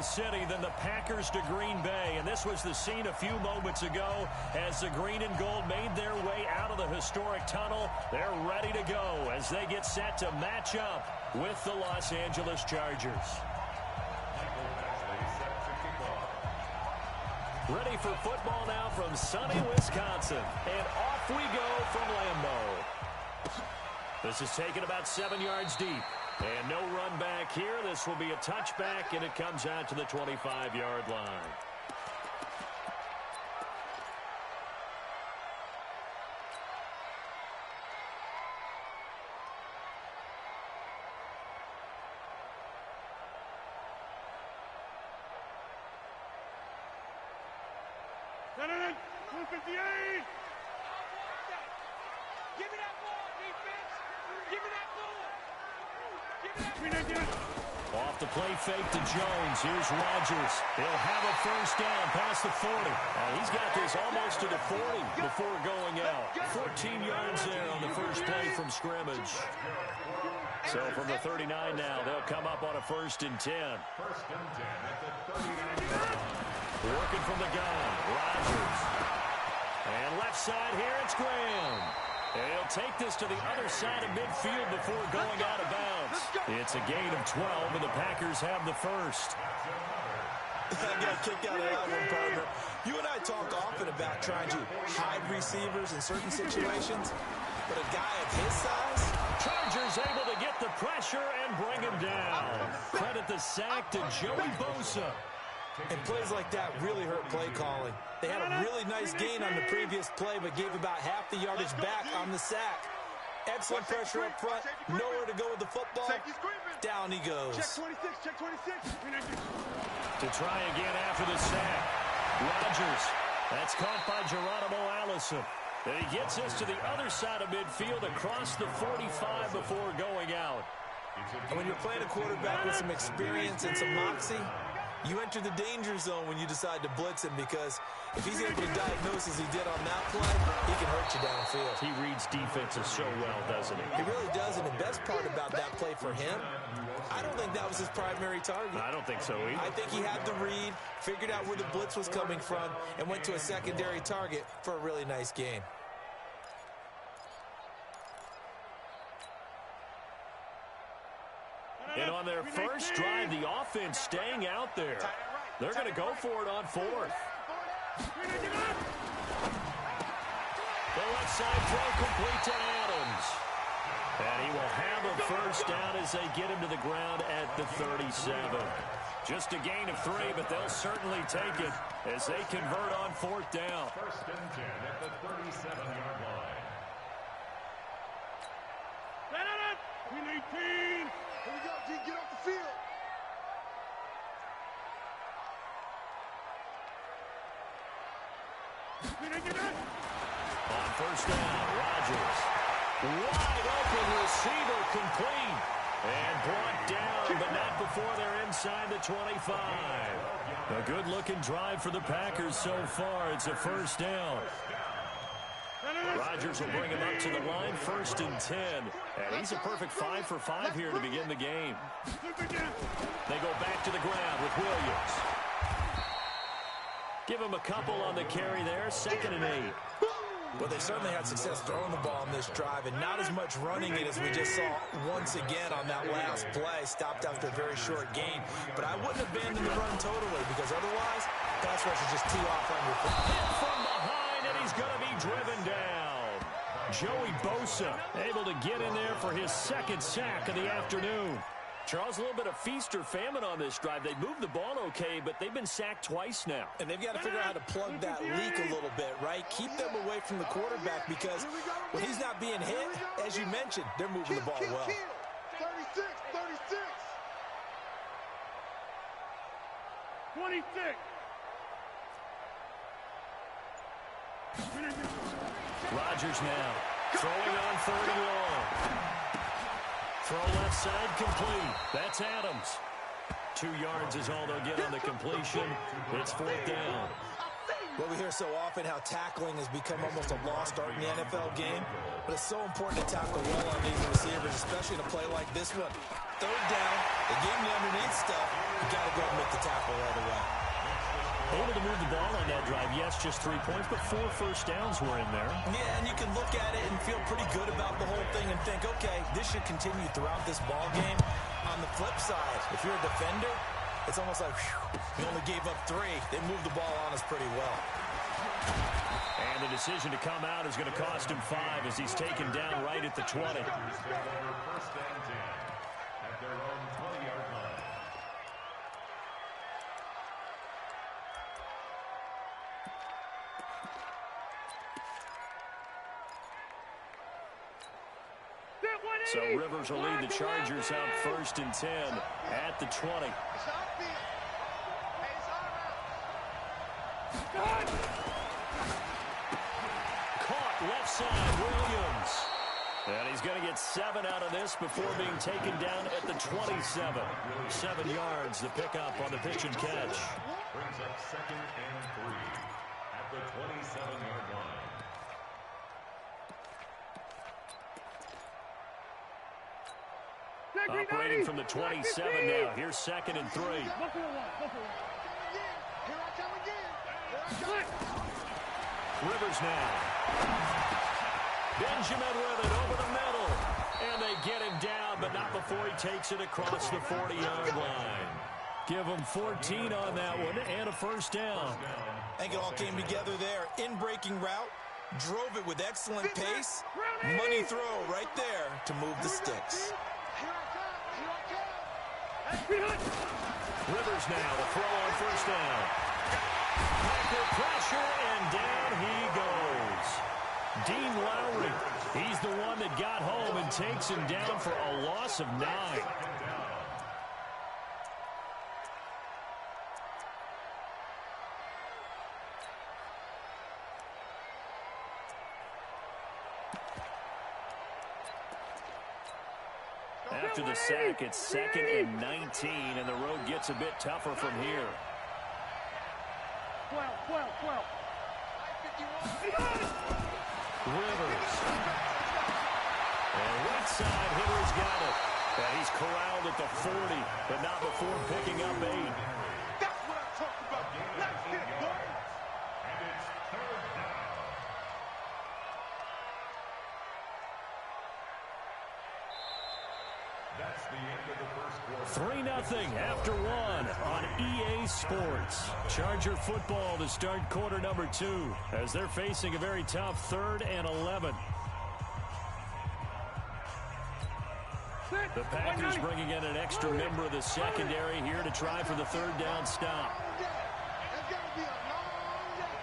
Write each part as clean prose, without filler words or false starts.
Kansas City than the Packers to Green Bay. And this was the scene a few moments ago as the green and gold made their way out of the historic tunnel. They're ready to go as they get set to match up with the Los Angeles Chargers. Ready for football now from sunny Wisconsin. And off we go from Lambeau. This is taken about 7 yards deep. And no run back here. This will be a touchback, and it comes out to the 25-yard line. Off the play fake to Jones. Here's Rodgers. He'll have a first down past the 40. He's got this almost to the 40 before going out. 14 yards there on the first play from scrimmage. So from the 39 now, they'll come up on a 1st and 10. Working from the gun, Rodgers. And left side here, it's Graham. He'll take this to the other side of midfield before going out of bounds. It's a gain of 12, and the Packers have the first. I got a kick out of that one, partner. You and I talk often about trying to hide receivers in certain situations, but a guy of his size... Chargers able to get the pressure and bring him down. Credit the sack to Joey Bosa. And plays like that really hurt play calling. They had a really nice gain on the previous play, but gave about half the yardage back on the sack. Excellent pressure up front. Nowhere to go with the football. Down he goes. Check 26, check 26. To try again after the sack. Rodgers. That's caught by Geronimo Allison. And he gets us to the other side of midfield across the 45 before going out. And when you're playing a quarterback with some experience and some moxie, you enter the danger zone when you decide to blitz him, because if he's able to diagnose as he did on that play, he can hurt you downfield. He reads defenses so well, doesn't he? He really does, and the best part about that play for him, I don't think that was his primary target. I don't think so either. I think he had the read, figured out where the blitz was coming from, and went to a secondary target for a really nice gain. And on their first drive, the offense staying out there. They're going to go for it on 4th. The left side throw complete to Adams. And he will have a first down as they get him to the ground at the 37. Just a gain of 3, but they'll certainly take it as they convert on 4th down. 1st and 10 at the 37-yard line. 19. Here we go, G. Get off the field. On 1st down, Rodgers. Wide open receiver complete. And brought down, but not before they're inside the 25. A good-looking drive for the Packers so far. It's a 1st down. Rodgers will bring him up to the line, 1st and 10. And he's a perfect 5 for 5 here to begin the game. They go back to the ground with Williams. Give him a couple on the carry there, 2nd and 8. Well, they certainly had success throwing the ball in this drive, and not as much running it as we just saw once again on that last play. Stopped after a very short gain. But I wouldn't abandon the run totally, because otherwise, pass rush is just too off on your foot. Hit from behind, and he's going to be driven down. Joey Bosa able to get in there for his 2nd sack of the afternoon. Charles, a little bit of feast or famine on this drive. They moved the ball okay, but they've been sacked twice now. And they've got to figure out how to plug that leak a little bit, right? Keep them away from the quarterback, because when he's not being hit, as you mentioned, they're moving the ball well. 36, 36. 26. Rodgers now throwing on 3rd and long. Throw left side complete. That's Adams. 2 yards is all they'll get on the completion. It's 4th down. Well, we hear so often how tackling has become almost a lost art in the NFL game, but it's so important to tackle well on these receivers, especially in a play like this one. 3rd down, they gave him the underneath stuff. You got to go and make the tackle right away. Able to move the ball on that drive. Yes, just 3 points, but 4 first downs were in there. Yeah, and you can look at it and feel pretty good about the whole thing and think, okay, this should continue throughout this ball game. On the flip side, if you're a defender, it's almost like, whew, we only gave up 3. They moved the ball on us pretty well. And the decision to come out is going to cost him 5 as he's taken down right at the 20. First and 10 at their own 20-yard line. So Rivers will lead the Chargers out first and 10 at the 20. Caught left side, Williams. And he's going to get 7 out of this before being taken down at the 27. 7 yards, the pickup on the pitch and catch. Brings up 2nd and 3 at the 27-yard line. Operating from the 27 now. Here's 2nd and 3. Rivers now. Benjamin with it over the middle. And they get him down, but not before he takes it across the 40-yard line. Give him 14 on that one and a first down. I think it all came together there. In-breaking route, drove it with excellent pace. Money throw right there to move the sticks. Rivers now to throw on first down. Packer pressure, and down he goes. Dean Lowry, he's the one that got home and takes him down for a loss of 9. After the sack, it's 2nd and 19, and the road gets a bit tougher from here. 12. Rivers. And right side hitter's got it. And he's corralled at the 40, but not before picking up 8. That's what I'm talking about. Let's hit, boy. And it's 3rd down. That's the end of the first quarter. 3-0 after 1 on EA Sports. Charger football to start quarter number 2 as they're facing a very tough 3rd and 11. The Packers bringing in an extra member of the secondary here to try for the 3rd down stop. That's got to be a long day.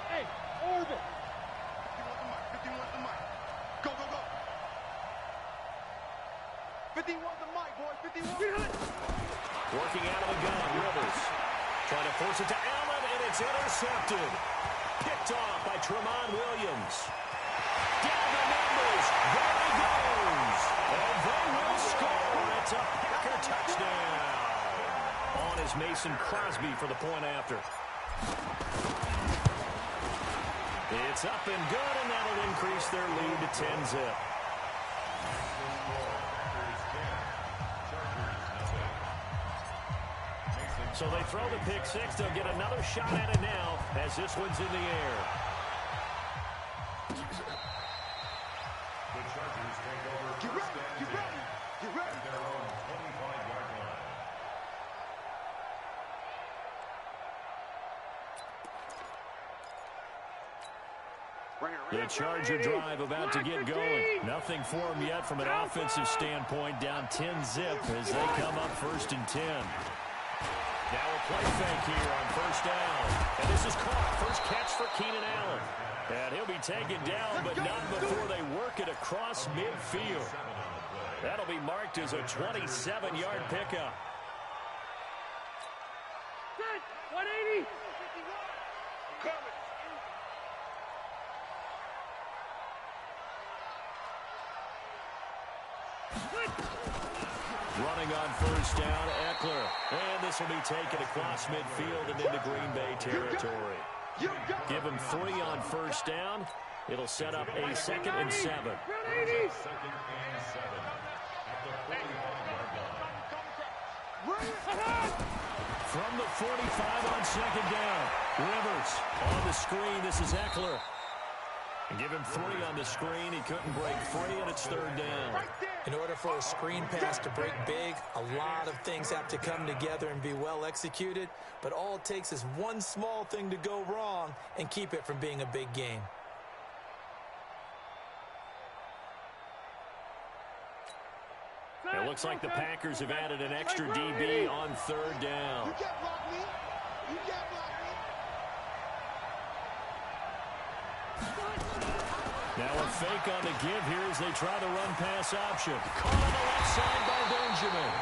Hey, Orbit. 51 the mic. Go. 51 the mic, boy. 51. Working out of the gun, Rivers. Trying to force it to Allen, and it's intercepted. Picked off by Tramon Williams. Down the numbers. There he goes. And they will score. It's a Packer touchdown. On is Mason Crosby for the point after. It's up and good, and that'll increase their lead to 10-zip. So they throw the pick 6. They'll get another shot at it now as this one's in the air. The Chargers take over Get first ready. and 10 at their own 25-yard line. The Charger drive about to get going. Nothing for them yet from an offensive standpoint. Down 10-zip as they come up 1st and 10. Now a play fake here on first down. And this is caught. First catch for Keenan Allen. And he'll be taken down, but not before they work it across midfield. That'll be marked as a 27-yard pickup. 180. Running on first down, Eckler. And this will be taken across midfield and into Green Bay territory. Give him 3 on first down. It'll set up a 2nd and 7. 2nd and 7 at the 45-yard line. From the 45 on second down. Rivers on the screen. This is Eckler. And give him 3 on the screen. He couldn't break free, and it's third down. In order for a screen pass to break big, a lot of things have to come together and be well executed. But all it takes is one small thing to go wrong and keep it from being a big game. It looks like the Packers have added an extra DB on third down. You can't block me. You can't block me. Now a fake on the give here as they try the run-pass option. Caught on the left side by Benjamin.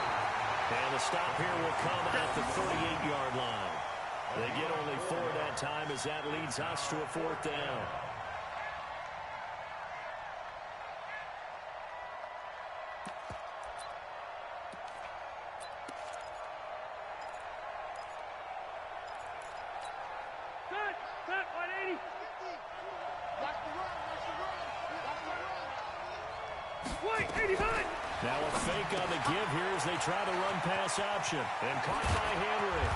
And the stop here will come at the 38-yard line. They get only 4 that time as that leads us to a 4th down. Now a fake on the give here as they try the run-pass option. And caught by Henry.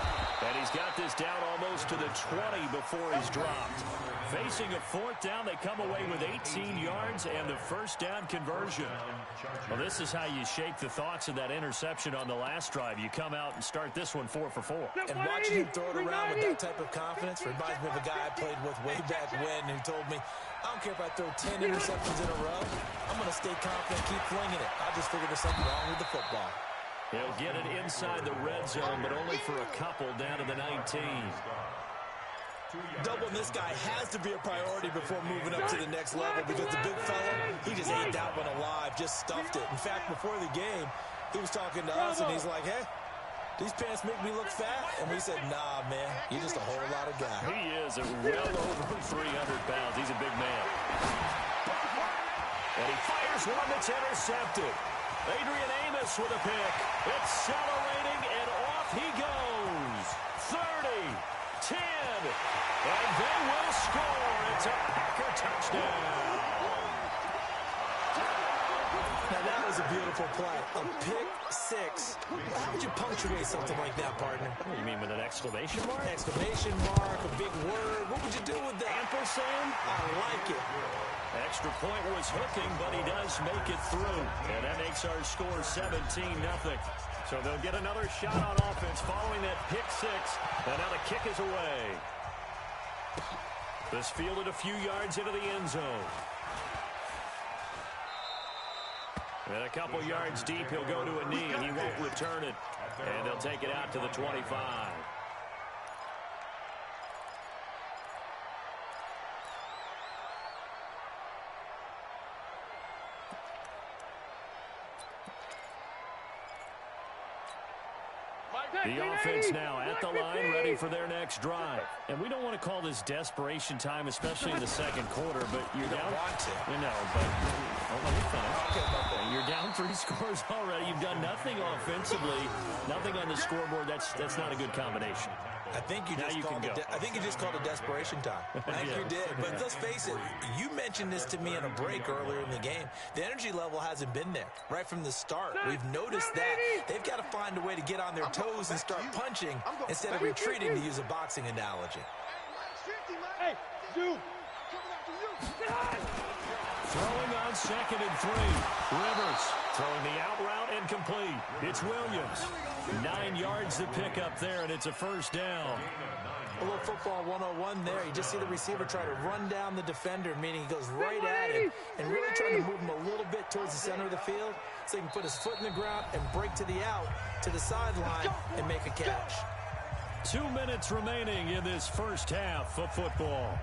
And he's got this down almost to the 20 before he's dropped. Facing a 4th down, they come away with 18 yards and the first down conversion. Well, this is how you shake the thoughts of that interception on the last drive. You come out and start this one 4 for 4. And watching him throw it around with that type of confidence reminds me of a guy I played with way back when who told me, I don't care if I throw 10 interceptions in a row. I'm going to stay confident, keep flinging it. I just figured there's something wrong with the football. He'll get it inside the red zone, but only for a couple down to the 19. Doubling this guy has to be a priority before moving up to the next level because the big fella, he just ate that one alive, just stuffed it. In fact, before the game, he was talking to us, and he's like, hey, these pants make me look fat? And we said, nah, man, you're just a whole lot of guy. He is well over 300 pounds. He's a big man. And he fires one that's intercepted. Adrian Amos with a pick. Accelerating, and off he goes. 30, 10, and they will score. It's a Packer touchdown. Now, that was a beautiful play. A pick 6. How would you punctuate something like that, partner? What do you mean, with an exclamation mark? Exclamation mark, a big word. What would you do with that? Ampersand? I like it. Extra point was hooking, but he does make it through. And that makes our score 17-0. So they'll get another shot on offense following that pick 6. And now the kick is away. This fielded a few yards into the end zone. And a couple yards deep, he'll go to a knee. He won't return it. And they'll take it out to the 25. The offense now at the line, ready for their next drive. And we don't want to call this desperation time, especially in the second quarter, but you're down. Want to. You know, but let me finish. You're down 3 scores already. You've done nothing offensively, nothing on the scoreboard. That's not a good combination. I think you just called it desperation time. I think you did. But let's face it, you mentioned this to me in a break earlier in the game. The energy level hasn't been there right from the start. We've noticed that. They've got to find a way to get on their toes and start punching instead of retreating, to use a boxing analogy. Hey, dude. Throwing on 2nd and 3. Rivers throwing the out route and complete. It's Williams. 9 yards to pick up there, and it's a first down. A little football 101 there. You just see the receiver try to run down the defender, meaning he goes right at him and really trying to move him a little bit towards the center of the field so he can put his foot in the ground and break to the out, to the sideline, and make a catch. 2 minutes remaining in this first half of football.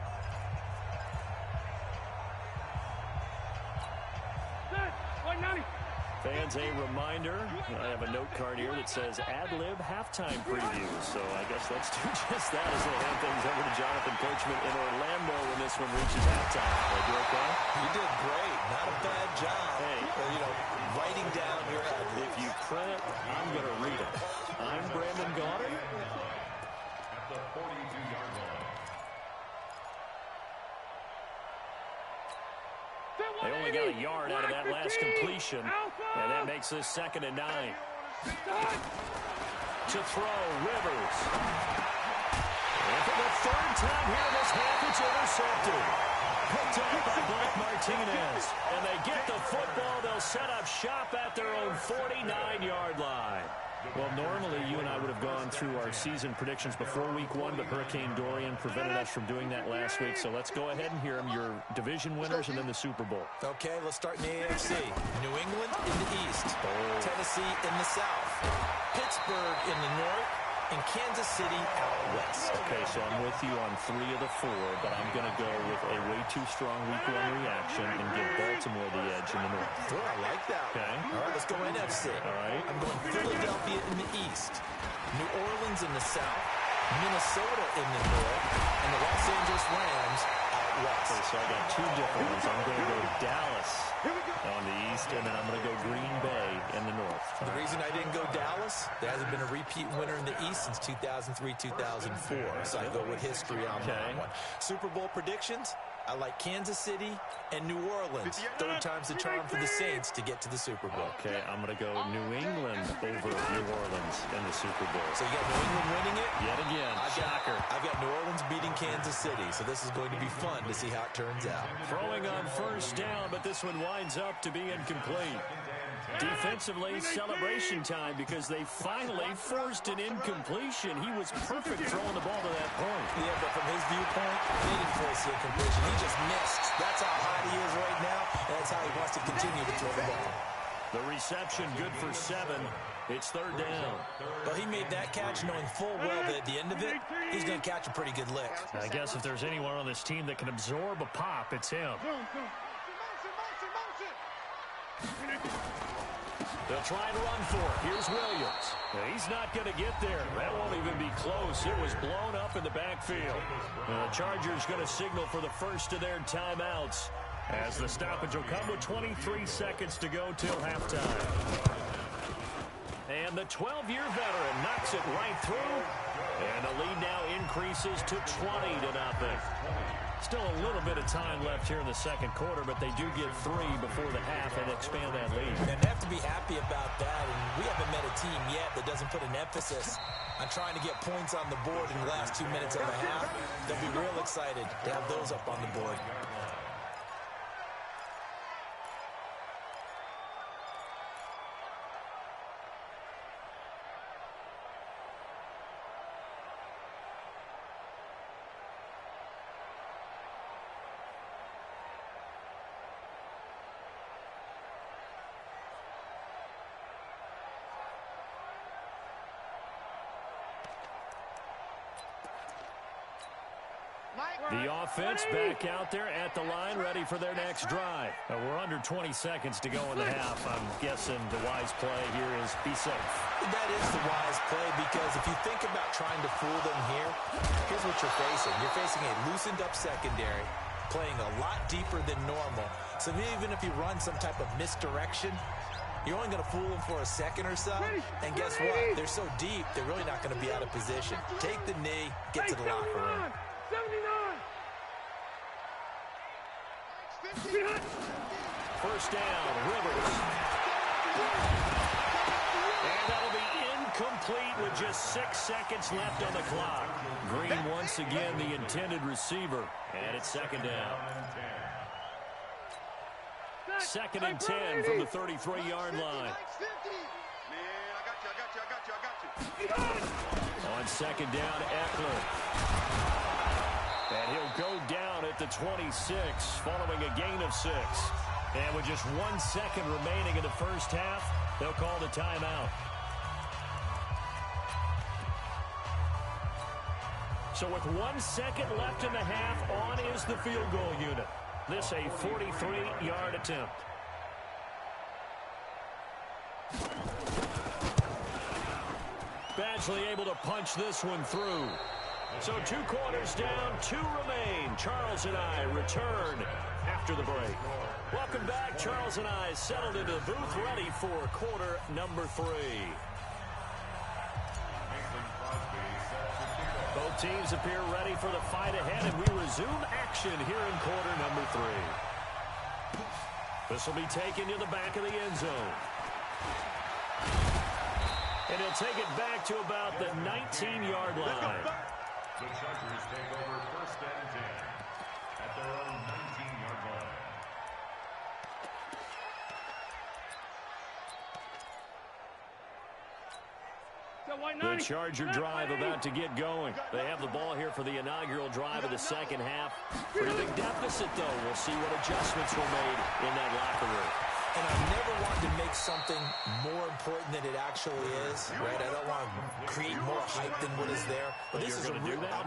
Fans, a reminder, I have a note card here that says ad-lib halftime preview. So I guess let's do just that as we'll hand things over to Jonathan Coachman in Orlando when this one reaches halftime. Did I do okay? You did great. Not a bad job. Hey, writing down your ad-lib. If you print it, I'm going to read it. I'm Brandon Goddard. At the 42-yard line. They only got a yard out of that last completion, and that makes this 2nd and 9. To throw, Rivers. And for the third time here in this half, it's intercepted. Picked up by Blake Martinez. And they get the football. They'll set up shop at their own 49-yard line. Well, normally you and I would have gone through our season predictions before week 1, but Hurricane Dorian prevented us from doing that last week. So let's go ahead and hear them, your division winners and then the Super Bowl. Okay, let's start in the AFC. New England in the East. Tennessee in the South. Pittsburgh in the North. And Kansas City out West. Okay, so I'm with you on 3 of the 4, but I'm going to go with a way too strong week 1 reaction and give Baltimore the edge in the North. Oh, I like that. Okay. All right, let's go NFC. All right. I'm going Philadelphia in the East, New Orleans in the South, Minnesota in the North, and the Los Angeles Rams out West. Okay, so I got 2 different ones. I'm going to go Dallas on the East, and then I'm going to go Green Bay in the North. The reason I didn't go Dallas, there hasn't been a repeat winner in the East since 2003-2004, so I go with history on that one. Super Bowl predictions, I like Kansas City and New Orleans. 3rd time's the charm for the Saints to get to the Super Bowl. Okay, I'm going to go New England over New Orleans in the Super Bowl. So you got New England winning it? Yet again, shocker. I've got New Orleans beating Kansas City, so this is going to be fun to see how it turns out. Throwing on first down, but this one winds up to be incomplete. Defensively, celebration time because they finally forced an incompletion. He was perfect throwing the ball to that point. Yeah, but from his viewpoint, they didn't force the incompletion. He just missed. That's how hot he is right now, and that's how he wants to continue to throw the ball. The reception good for 7. It's 3rd down. Well, he made that catch knowing full well that at the end of it, he's going to catch a pretty good lick. I guess if there's anyone on this team that can absorb a pop, it's him. They'll try and run for it. Here's Williams. He's not going to get there. That won't even be close. It was blown up in the backfield. The Chargers going to signal for the first of their timeouts as the stoppage will come with 23 seconds to go till halftime. And the 12-year veteran knocks it right through. And the lead now increases to 20-0. Still a little bit of time left here in the second quarter, but they do get 3 before the half and expand that lead. And they have to be happy about that. And we haven't met a team yet that doesn't put an emphasis on trying to get points on the board in the last 2 minutes of the half. They'll be real excited to have those up on the board. The offense back out there at the line, ready for their next drive. We're under 20 seconds to go in the half. I'm guessing the wise play here is be safe. That is the wise play because if you think about trying to fool them here, here's what you're facing. You're facing a loosened up secondary, playing a lot deeper than normal. So even if you run some type of misdirection, you're only going to fool them for a second or so. And guess what? They're so deep, they're really not going to be out of position. Take the knee, get to the locker room. 79. First down, Rivers. And that'll be incomplete with just 6 seconds left on the clock. Green once again the intended receiver. And it's 2nd down. 2nd and 10 from the 33-yard line. On 2nd down, Eckler. And he'll go down at the 26 following a gain of 6. And with just 1 second remaining in the first half, they'll call the timeout. So with 1 second left in the half, on is the field goal unit. This a 43-yard attempt. Badgley able to punch this one through. So 2 quarters down, 2 remain. Charles and I return after the break. Welcome back. Charles and I settled into the booth, ready for quarter number 3. Both teams appear ready for the fight ahead, and we resume action here in quarter number 3. This will be taken to the back of the end zone. And he'll take it back to about the 19-yard line. The Chargers take over first and 10 at their own 19-yard line. The Charger drive about to get going. They have the ball here for the inaugural drive of the second half. Pretty big deficit, though. We'll see what adjustments were made in that locker room. And I never wanted to make something more important than it actually is, right? I don't want to create more hype than what is there. But this is I'm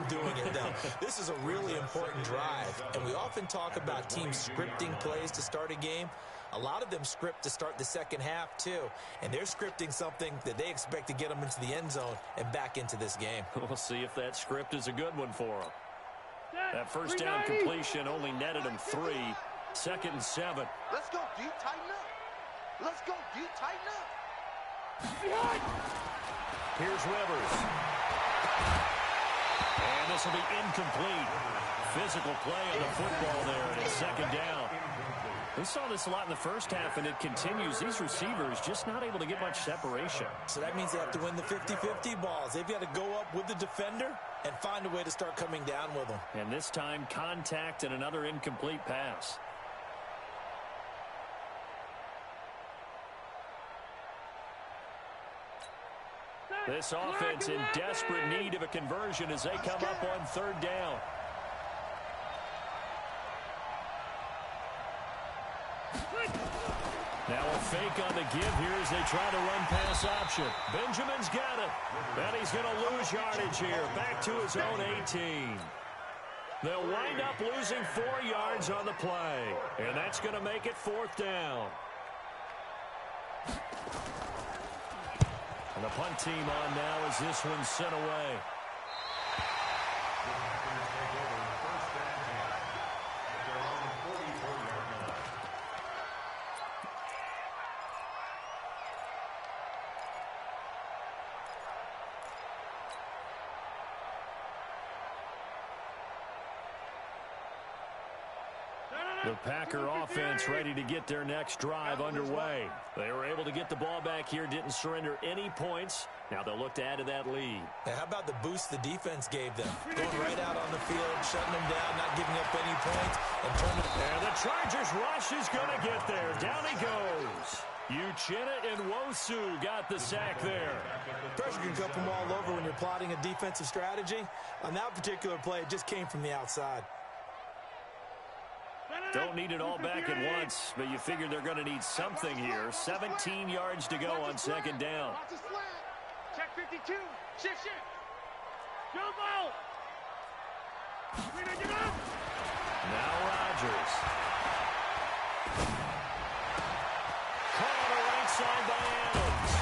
doing it, though. This is a really important drive. And we often talk about teams scripting plays to start a game. A lot of them script to start the second half, too. And they're scripting something that they expect to get them into the end zone and back into this game. We'll see if that script is a good one for them. That first down completion only netted them 3. 2nd and 7. Let's go, D. Tighten up. Let's go, D. Tighten up. Here's Rivers. And this will be incomplete. Physical play on the football there, and it's 2nd down. We saw this a lot in the first half, and it continues. These receivers just not able to get much separation. So that means they have to win the 50-50 balls. They've got to go up with the defender and find a way to start coming down with them. And this time, contact and another incomplete pass. This offense in desperate need of a conversion as they come up on 3rd down. Now a fake on the give here as they try to run pass option. Benjamin's got it. And he's going to lose yardage here. Back to his own 18. They'll wind up losing 4 yards on the play. And that's going to make it 4th down. And the punt team on now as this one's sent away. The Packer offense ready to get their next drive underway. They were able to get the ball back here, didn't surrender any points. Now they'll look to add to that lead. And how about the boost the defense gave them? Going right out on the field, shutting them down, not giving up any points, and turning it. And the Chargers rush is going to get there. Down he goes. Uchenna and Wosu got the sack there. Pressure can come from all over when you're plotting a defensive strategy. On that particular play, it just came from the outside. Don't need it all back at once, but you figure they're going to need something here. 17 yards to go on 2nd down. Check 52. Shift. Jump out. Now Rodgers. Caught on the right side by Adams.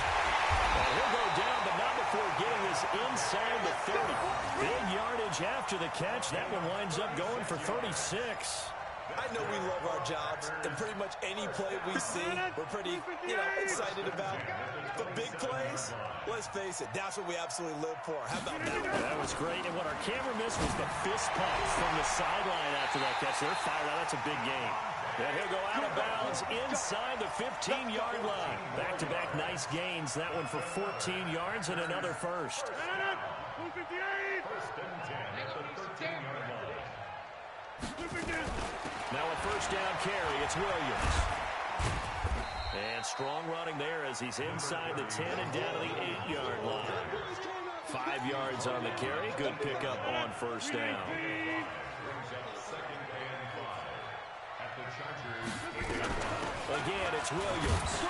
And he'll go down, but not before getting this inside the 30. Big yardage after the catch. That one winds up going for 36. I know we love our jobs, and pretty much any play we see, we're pretty, excited about. But big plays, let's face it, that's what we absolutely live for. How about that? That was great, and what our camera missed was the fist pump from the sideline after that catch. They're fired out. That's a big game. And he'll go out of bounds inside the 15-yard line. Back-to-back nice gains. That one for 14 yards and another first. First and 10 at the 13-yard line. Now a first down carry. It's Williams. And strong running there as he's inside the 10 and down to the 8-yard line. 5 yards on the carry. Good pickup on first down. Again, it's Williams.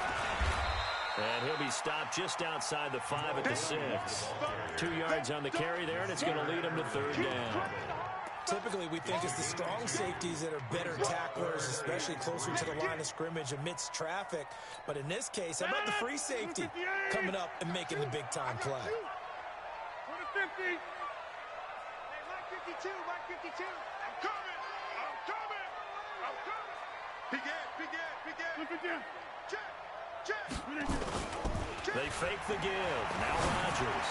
And he'll be stopped just outside the 5 at the 6. 2 yards on the carry there, and it's going to lead him to 3rd down. Typically, we think it's the strong safeties that are better tacklers, especially closer to the line of scrimmage amidst traffic. But in this case, how about the free safety coming up and making the big-time play? 50. Hey, Mike 52. I'm coming. Check. They fake the give. Now Rodgers.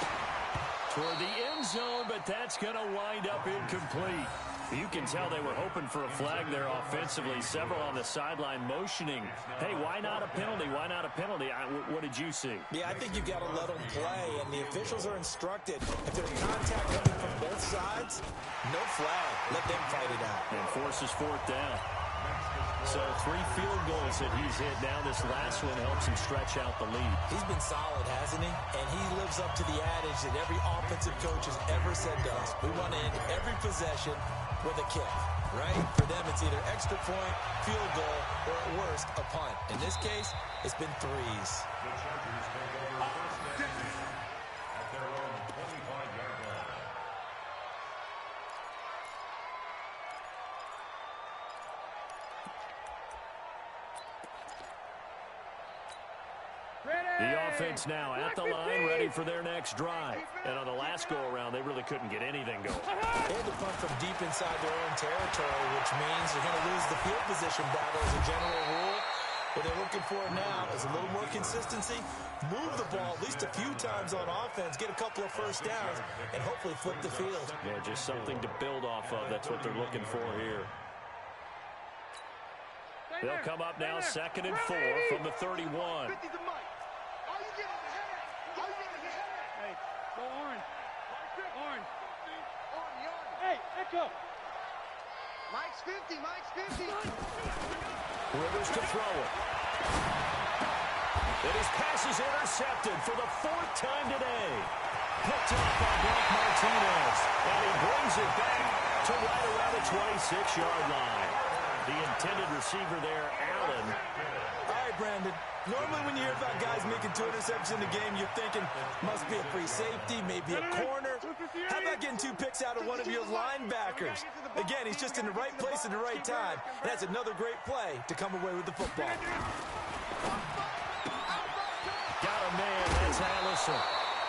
Toward the end zone, but that's going to wind up incomplete. You can tell they were hoping for a flag there offensively. Several on the sideline motioning, hey, why not a penalty? Why not a penalty? What did you see? Yeah, I think you've got to let them play, and the officials are instructed. If there's contact coming from both sides, no flag. Let them fight it out. And forces fourth down. So 3 field goals that he's hit. Now this last one helps him stretch out the lead. He's been solid, hasn't he? And he lives up to the adage that every offensive coach has ever said to us. We want to end every possession with a kick, right? For them, it's either extra point, field goal, or at worst, a punt. In this case, it's been threes. The Chargers take over first and 10 at their own 25-yard line. The offense now at the line, ready for their next drive. And on the last go-around, they really couldn't get anything going. They had to punt from deep inside their own territory, which means they're going to lose the field position battle as a general rule. What they're looking for now is a little more consistency, move the ball at least a few times on offense, get a couple of first downs, and hopefully flip the field. Yeah, just something to build off of. That's what they're looking for here. They'll come up now 2nd and 4 from the 31. Hey, go orange. Orange. Hey, let's go. Mike's 50, Mike's 50. Rivers to throw it. And his pass is intercepted for the 4th time today. Picked off by Blake Martinez. And he brings it back to right around the 26-yard line. The intended receiver there, Allen. All right, Brandon. Normally when you hear about guys making 2 interceptions in the game, you're thinking must be a free safety, maybe a corner. How about getting 2 picks out of one of your linebackers? Again, he's just in the right place at the right time. And that's another great play to come away with the football. Got a man. That's Allison.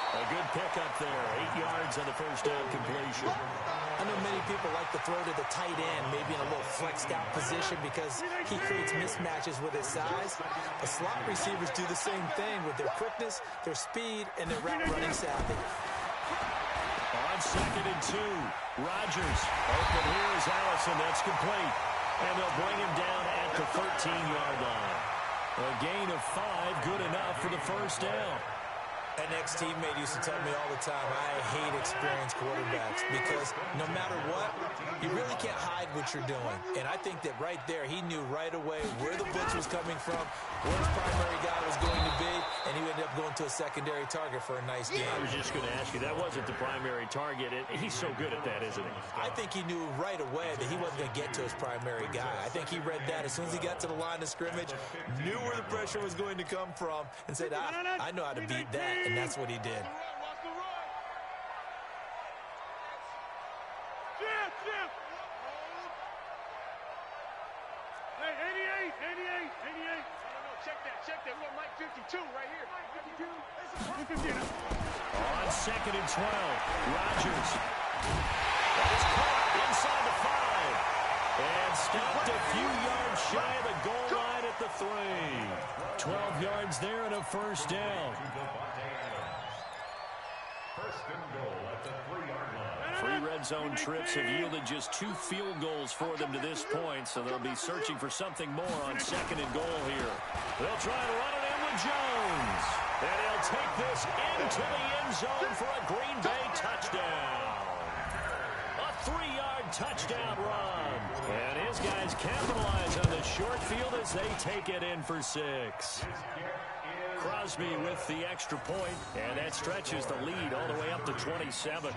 A good pickup there. 8 yards on the first down completion. I know many people like to throw to the tight end, maybe in a little flexed out position because he creates mismatches with his size. But slot receivers do the same thing with their quickness, their speed, and their route running savvy. On 2nd and 2, Rodgers. Open here is Allison. That's complete. And they'll bring him down at the 13-yard line. A gain of 5, good enough for the first down. An ex-teammate used to tell me all the time, I hate experienced quarterbacks because no matter what, you really can't hide what you're doing. And I think that right there, he knew right away where the blitz was coming from, where his primary guy was going to be, and he ended up going to a secondary target for a nice game. I was just going to ask you, that wasn't the primary target. He's so good at that, isn't he? I think he knew right away that he wasn't going to get to his primary guy. I think he read that as soon as he got to the line of scrimmage, knew where the pressure was going to come from, and said, I know how to beat that. And that's what he did. Hey, 88. Check that. We got Mike 52 right here. Mike 52. On 2nd and 12, Rodgers. That is caught inside the 5. And stopped a few yards shy of the goal line at the 3. 12 yards there and a first down. First and goal at the 3-yard line. 3 red zone trips have yielded just 2 field goals for them to this point, so they'll be searching for something more on 2nd and goal here. They'll try and run it in with Jones. And he'll take this into the end zone for a Green Bay touchdown. A 3-yard touchdown run. And his guys capitalize on the short field as they take it in for 6. Crosby with the extra point, and that stretches the lead all the way up to 27.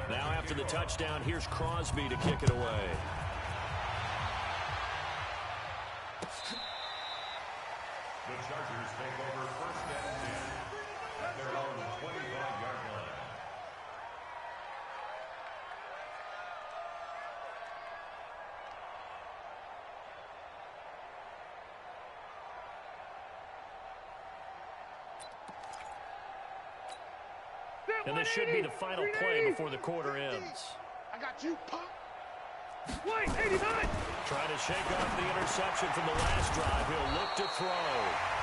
Now after the touchdown, here's Crosby to kick it away. The Chargers take over first and 10 at their own 25-yard line. And this should be the final play before the quarter ends. I got you, punk. Wait, 89. Trying to shake off the interception from the last drive. He'll look to throw.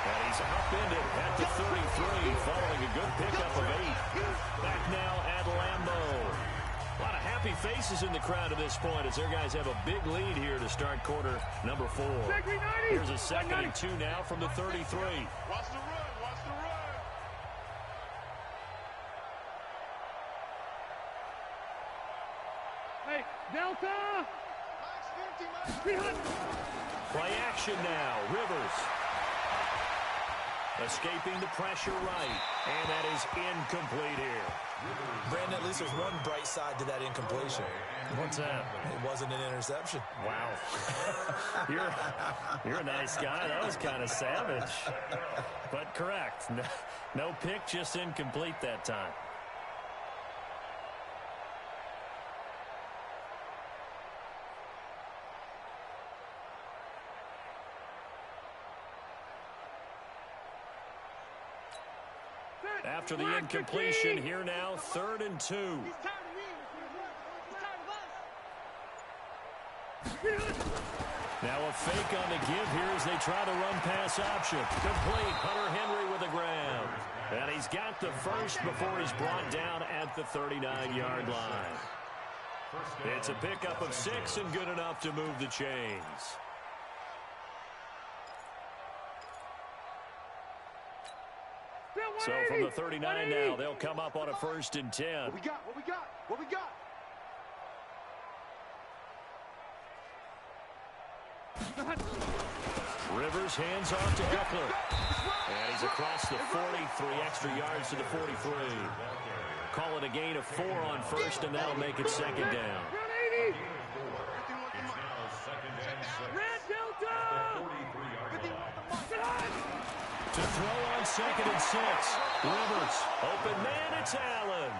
And he's upended at the 33, following a good pickup of 8. Back now at Lambeau. A lot of happy faces in the crowd at this point as their guys have a big lead here to start quarter number 4. Here's a 2nd and 2 now from the 33. Watch the run, watch the run. Hey, Delta! Play action now. Rivers. Escaping the pressure right. And that is incomplete here. Brandon, at least there's one bright side to that incompletion. What's that? It wasn't an interception. Wow. You're a nice guy. That was kind of savage. But correct. No pick, just incomplete that time. After the incompletion, here now, 3rd and 2. Now a fake on the give here as they try to run pass option. Complete. Hunter Henry with the grab. And he's got the first before he's brought down at the 39-yard line. It's a pickup of 6 and good enough to move the chains. So from the 39 now, they'll come up on a 1st and 10. What we got? What we got? What we got? Rivers hands off to Eckler. And he's across the 43 extra yards to the 43. Call it a gain of 4 on 1st, and that'll make it 2nd down. Red Delta! To throw on 2nd and 6. Rivers, open man, it's Allen.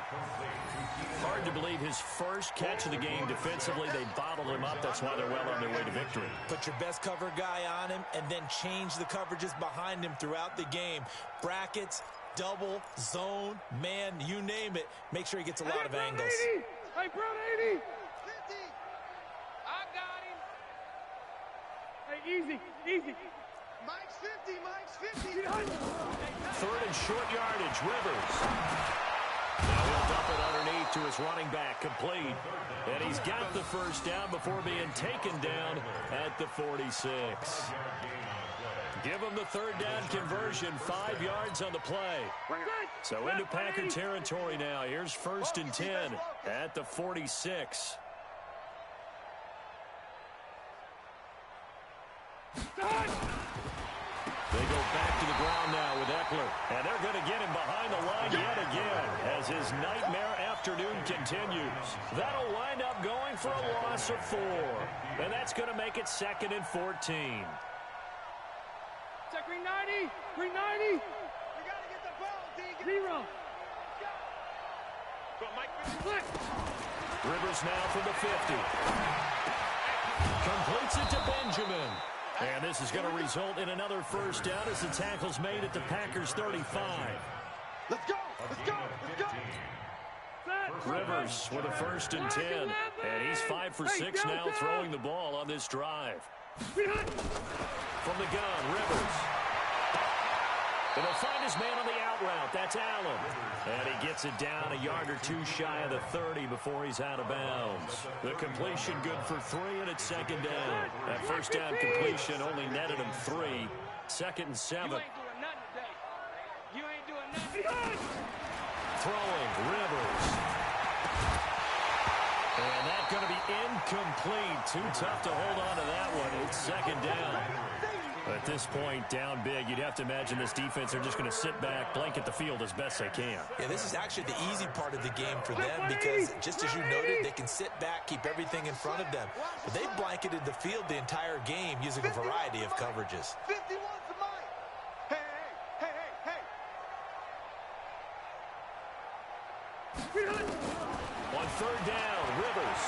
Hard to believe his first catch of the game defensively. They bottled him up. That's why they're well on their way to victory. Put your best cover guy on him and then change the coverages behind him throughout the game. Brackets, double, zone, man, you name it. Make sure he gets a lot of angles. 80. Hey, Brown 80. 50. I got him. Hey, easy, easy. Mike's 50. Mike's 50. 3rd and short yardage. Rivers. Now he'll dump it underneath to his running back. Complete. And he's got the first down before being taken down at the 46. Give him the 3rd down conversion. 5 yards on the play. So into Packer territory now. Here's 1st and 10 at the 46. They go back to the ground now with Eckler. And they're going to get him behind the line yet again as his nightmare afternoon continues. That'll wind up going for a loss of 4. And that's going to make it 2nd and 14. Check 390. 390. We got to get the ball, D. 0. Go, Mike. Split. Rivers now from the 50. Completes it to Benjamin. And this is going to result in another 1st down as the tackle's made at the Packers' 35. Let's go. Let's go. Let's go. Rivers with a 1st and 10. And he's 5 for 6 now throwing the ball on this drive. From the gun, Rivers. And he'll find his man on the out route. That's Allen. And he gets it down a yard or 2 shy of the 30 before he's out of bounds. The completion good for 3, and it's 2nd down. That 1st down completion only netted him 3. 2nd and 7. You ain't doing nothing today. You ain't doing nothing. Throwing, Rivers. And that's going to be incomplete. Too tough to hold on to that one. It's 2nd down. At this point, down big, you'd have to imagine this defense are just going to sit back, blanket the field as best they can. Yeah, this is actually the easy part of the game for them because, just as you noted, they can sit back, keep everything in front of them. But they've blanketed the field the entire game using a variety of coverages. 51 to Mike. Hey, hey, hey, hey, hey. On 3rd down, Rivers.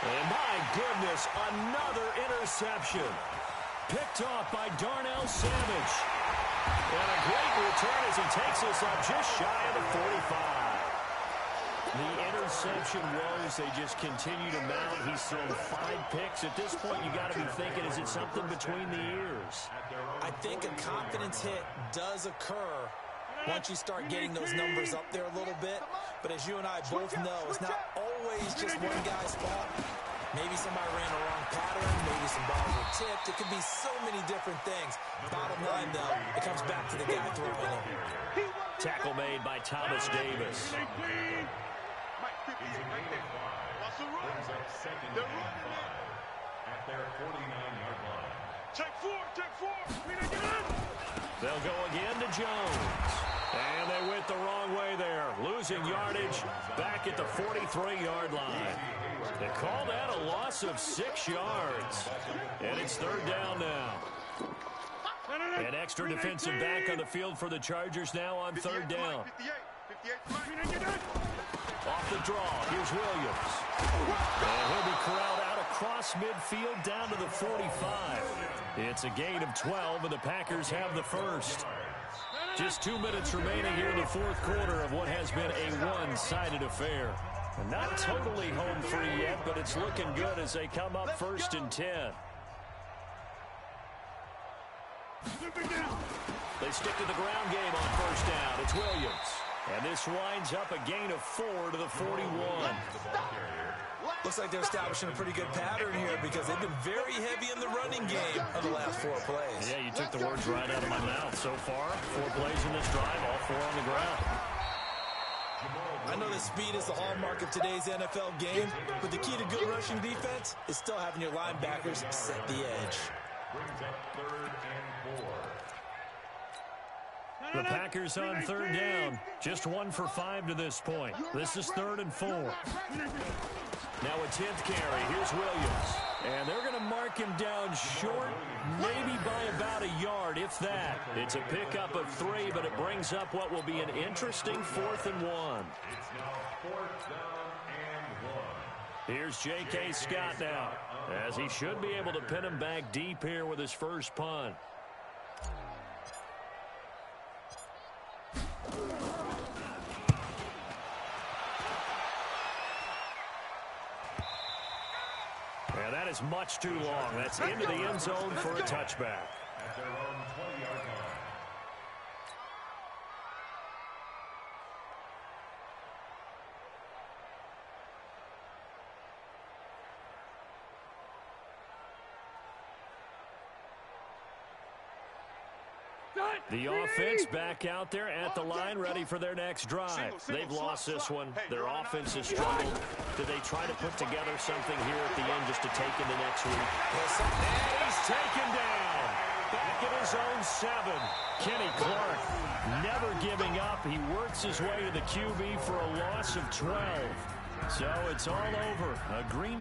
And my goodness, another interception. Picked off by Darnell Savage. And a great return as he takes us up just shy of the 45. The interception woes, they just continue to mount. He's thrown 5 picks. At this point, you got to be thinking, is it something between the ears? I think a confidence hit does occur once you start getting those numbers up there a little bit. But as you and I both know, it's not always just one guy's fault. Maybe somebody ran a wrong pattern. Maybe some balls were tipped. It could be so many different things. Bottom line, though, it comes back to the guy throwing them. Tackle made by Thomas Davis. Brings up second and 5 at their 49-yard line. Take 4. They'll go again to Jones. And they went the wrong way there. Losing yardage back at the 43-yard line. They call that a loss of 6 yards. And it's 3rd down now. An extra defensive back on the field for the Chargers now on 3rd down. Off the draw, here's Williams. And he'll be corralled out across midfield down to the 45. It's a gain of 12, and the Packers have the first. Just 2 minutes remaining here in the 4th quarter of what has been a one-sided affair. And not totally home free yet, but it's looking good as they come up 1st and 10. They stick to the ground game on 1st down. It's Williams. And this winds up a gain of 4 to the 41. Looks like they're establishing a pretty good pattern here because they've been very heavy in the running game on the last 4 plays. Yeah, you took the words right out of my mouth. So far, 4 plays in this drive, all 4 on the ground. I know that speed is the hallmark of today's NFL game, but the key to good rushing defense is still having your linebackers set the edge. Brings up 3rd and 4. The Packers on 3rd down. Just 1 for 5 to this point. This is 3rd and 4. Now a 10th carry. Here's Williams. And they're going to mark him down short, maybe by about a yard, if that. It's a pickup of 3, but it brings up what will be an interesting 4th and 1. It's now 4th down and 1. Here's J.K. Scott now, as he should be able to pin him back deep here with his first punt. And that is much too long. That's into the end zone for a touchback. At their own 20-yard line. The offense back out there at the line, ready for their next drive. They've lost this one. Their offense has struggled. Do they try to put together something here at the end just to take into next week? And he's taken down. Back at his own 7. Kenny Clark never giving up. He works his way to the QB for a loss of 12. So it's all over. A green